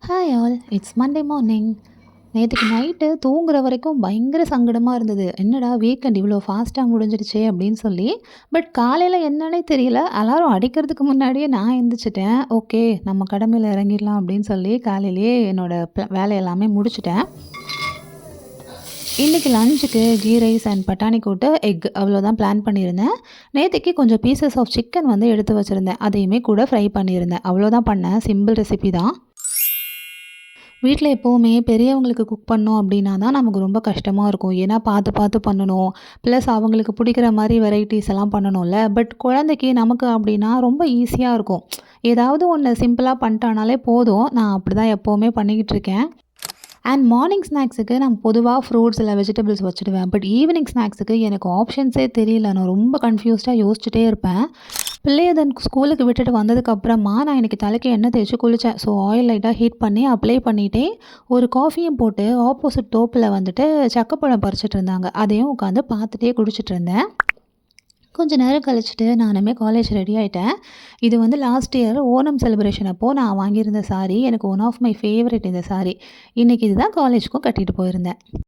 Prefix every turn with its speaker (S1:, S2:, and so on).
S1: Hi all, it's Monday morning. நேற்றுக்கு night தூங்குற வரைக்கும் பயங்கர சங்கடமாக இருந்தது. என்னடா வீக்கெண்ட் இவ்வளோ ஃபாஸ்ட்டாக முடிஞ்சிடுச்சே அப்படின்னு சொல்லி. பட் காலையில் என்னன்னே தெரியல, அலாரம் அடிக்கிறதுக்கு முன்னாடியே நான் எந்திரிச்சிட்டேன். ஓகே, நம்ம கடமையில் இறங்கிடலாம் அப்படின்னு சொல்லி காலையிலேயே என்னோட வேலை எல்லாமே முடிச்சிட்டேன். இன்றைக்கி லஞ்சுக்கு கீ ரைஸ் அண்ட் பட்டாணி கூட்டு எக் அவ்வளோதான் பிளான் பண்ணியிருந்தேன். நேற்றுக்கு கொஞ்சம் பீசஸ் ஆஃப் சிக்கன் வந்து எடுத்து வச்சுருந்தேன், அதையுமே கூட ஃப்ரை பண்ணியிருந்தேன். அவ்வளோதான் பண்ணேன், சிம்பிள் ரெசிபி தான். வீட்டில் எப்போவுமே பெரியவங்களுக்கு குக் பண்ணோம் அப்படின்னா தான் நமக்கு ரொம்ப கஷ்டமாக இருக்கும். ஏன்னா பார்த்து பார்த்து பண்ணணும். ப்ளஸ் அவங்களுக்கு பிடிக்கிற மாதிரி வெரைட்டிஸ் எல்லாம் பண்ணணும்ல. பட் குழந்தைக்கு நமக்கு அப்படின்னா ரொம்ப ஈஸியாக இருக்கும். ஏதாவது ஒன்று சிம்பிளாக பண்ணிட்டானாலே போதும். நான் அப்படி தான் எப்போவுமே பண்ணிக்கிட்டு இருக்கேன். அண்ட் மார்னிங் ஸ்நாக்ஸுக்கு நான் பொதுவாக ஃப்ரூட்ஸ் இல்லை வெஜிடபிள்ஸ் வச்சுடுவேன். பட் ஈவினிங் ஸ்நாக்ஸுக்கு எனக்கு ஆப்ஷன்ஸே தெரியல. நான் ரொம்ப கன்ஃபியூஸ்டாக யோசிச்சுட்டே இருப்பேன். பிள்ளைய தென் ஸ்கூலுக்கு விட்டுட்டு வந்ததுக்கப்புறமா நான் இன்றைக்கி தலைக்கு எண்ணெய் தேய்ச்சி குளித்தேன். ஸோ ஆயில் லைட்டாக ஹீட் பண்ணி அப்ளை பண்ணிவிட்டு ஒரு காஃபியும் போட்டு ஆப்போசிட் தோப்பில் வந்துட்டு சக்கப்பழம் பறிச்சிட்டு இருந்தாங்க. அதையும் உட்காந்து பார்த்துட்டே குடிச்சிட்டு இருந்தேன். கொஞ்ச நேரம் கழிச்சுட்டு நானுமே காலேஜ் ரெடி ஆகிட்டேன். இது வந்து லாஸ்ட் இயர் ஓணம் செலிப்ரேஷன் அப்போது நான் வாங்கியிருந்த சாரீ. எனக்கு ஒன் ஆஃப் மை ஃபேவரட் இந்த சாரீ. இன்றைக்கி இதுதான் காலேஜுக்கும் கட்டிட்டு போயிருந்தேன்.